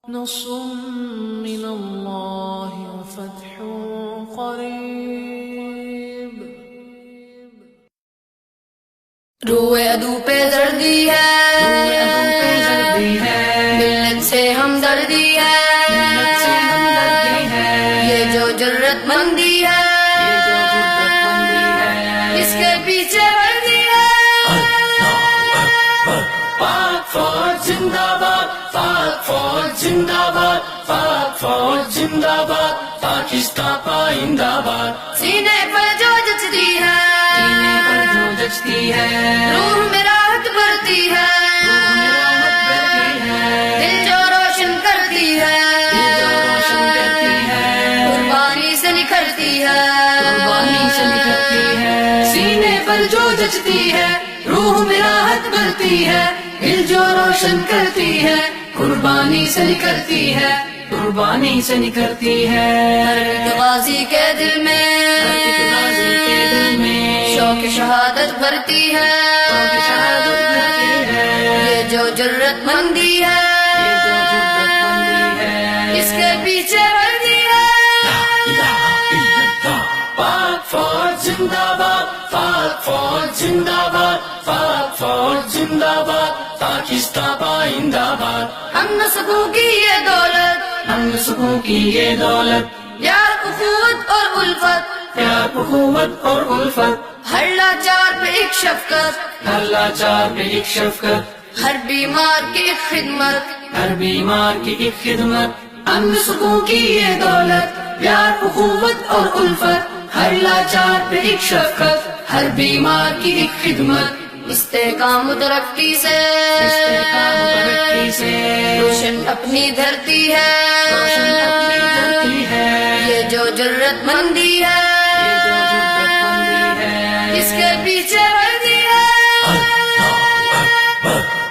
نصر من اللہ وفتح قریب. روئے عدو پہ زردی ہے، ملت سے ہمدردی ہے، یہ جو جرت مندی ہے، اس کے پیچھے وردی ہے. پاک فوج زندہ باد، پاک فوج زندہ باد، پاک فوج زندہ باد، پاکستان پائندہ باد. سینے پر جو جچتی ہے، سینے پر جو جچتی ہے، روح میں راحت بھرتی ہے، دل جو روشن کرتی ہے، روشن کرتی ہے، قربانی سے نکھرتی ہے، قربانی سے نکلتی ہے. سینے پر جو جچتی ہے، روح میں راحت بھرتی ہے، دل جو روشن کرتی ہے، قربانی سے نکلتی ہے، قربانی سے نکلتی ہے. ہر ایک غازی کے دل میں غازی کے دل میں شوق شہادت بھرتی ہے، شہادت بھرتی ہے. یہ جو جرت مندی ہے، یہ جو جرت مندی ہے، اس کے پیچھے وردی ہے. پاک فوج زندہ باد، پاک فوج زندہ باد، پاک فوج زندہ باد، پاکستان پائندہ باد. ہم نسبوں کی یہ دولت، ہم سکوں کی یہ دولت، پیار اخوت اور الفت، پیار اخوت اور الفت، ہر لاچار پہ ایک شفقت، ہر لاچار پہ ایک شفقت، ہر بیمار کی ایک خدمت. ہر بیمار کی ایک خدمت. ہم سکوں کی یہ دولت، پیار اخوت اور الفت، ہر لاچار پہ ایک شفقت، ہر بیمار کی ایک خدمت. استحکام و ترقی سے استحکام و ترقی سے روشن اپنی دھرتی ہے، روشن اپنی دھرتی ہے، یہ جو جرت مندی ہے، یہ جو جرت مندی ہے، اس کے پیچھے وردی ہے.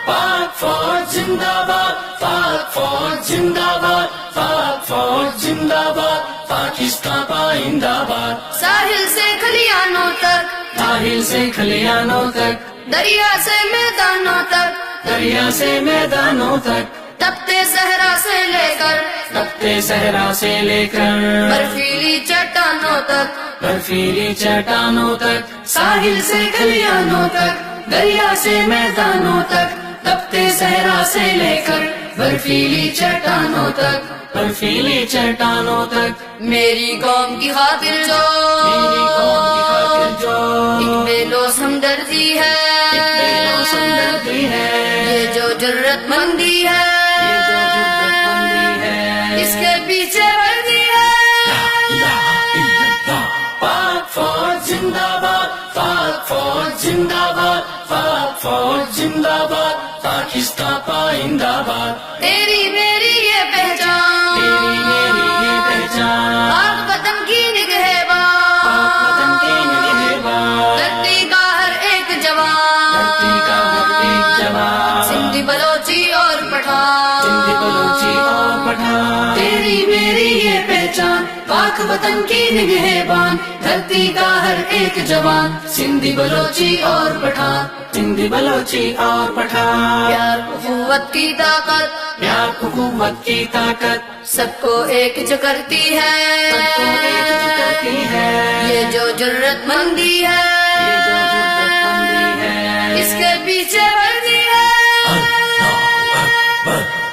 پاک فوج زندہ باد، پاک فوج زندہ باد، پاک فوج زندہ باد، پاکستان پائندہ باد. ساحل سے کھلیانوں تک، ساحل سے کھلیانوں تک، دریا سے میدانوں تک، دریا سے میدانوں تک، تپتے صحرا سے لے کر تپتے صحرا سے لے کر برفیلی چٹانوں تک، برفیلی چٹانوں تک، ساحل سے کھلیانوں تک، دریا سے میدانوں تک، تپتے صحرا سے لے کر برفیلی چٹانوں تک، برفیلی چٹانوں تک. میری قوم کی خاطر جو میری قوم کی خاطر جو ایک بے لوث ہمدردی ہے، بے لوث ہمدردی ہے، یہ جو جرت مندی ہے، یہ جو جرت مندی ہے، اس کے پیچھے وردی ہے. پاک فوج زندہ باد، پاک فوج زندہ باد، پاک فوج زندہ باد، پاکستان پائندہ باد. تیری میری یہ پہچان، تیری میری یہ پہچان، پاک وطن کی نگہبان، پاک وطن کی نگہبان، دھرتی کا ہر ایک جوان، دھرتی کا ہر ایک جوان، سندھی بلوچی اور پٹھان، سندھی بلوچی اور پٹھان. تیری میری یہ پہچان، پاک وطن کی نگہبان، دھرتی کا ہر ایک جوان، سندھی بلوچی اور پٹھان، سندھی بلوچی اور پٹھان. پیار اخوت کی طاقت پیار حکومت کی طاقت، سب کو ایک جو کرتی ہے، سب کو ایک کرتی ہے، یہ جو جرت مندی ہے، یہ جو جرت مندی ہے، اس کے پیچھے وردی ہے.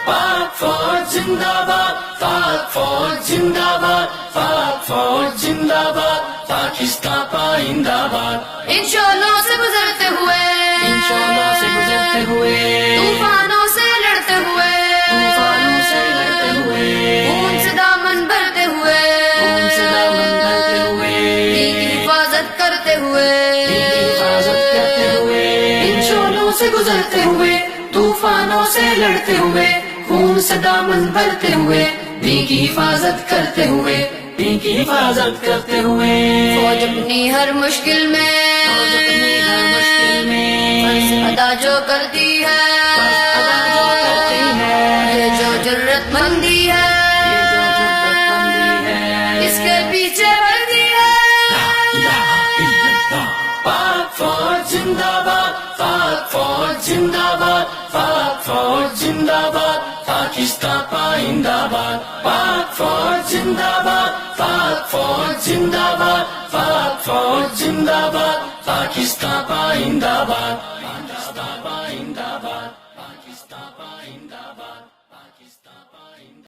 پاک فوج زندہ باد، پاک فوج زندہ باد، پاک فوج زندہ باد، پاکستان پائندہ باد. ان شعلوں سے گزرتے ہوئے، ان شعلوں سے گزرتے ہوئے، طوفانوں سے لڑتے ہوئے، طوفانوں سے لڑتے ہوئے، خون سے دامن بھرتے ہوئے، خون سے دامن بھرتے ہوئے، دین کی حفاظت کرتے ہوئے، دین کی حفاظت کرتے ہوئے، ان شعلوں سے گزرتے ہوئے، طوفانوں سے لڑتے ہوئے، خون سے دامن بھرتے ہوئے، دین کی حفاظت کرتے ہوئے، دین کی حفاظت کرتے ہوئے. فوج اپنی ہر مشکل میں فوج اپنی ہر مشکل میں فرض ادا جو کرتی ہے، ادا جو کرتی ہے، یہ جو جرت مندی ہے، یہ جو جرت مندی ہے، اس کے پیچھے وردی ہے. پاک فوج زندہ باد، پاک فوج زندہ باد، پاک فوج زندہ باد، پاکستان پائندہ باد، پاک فوج زندہ باد، پاک فوج زندہ باد، پاک فوج زندہ باد، پاکستان پائندہ باد، پاکستان پائندہ باد، پاکستان پائندہ باد، پاکستان پائندہ باد۔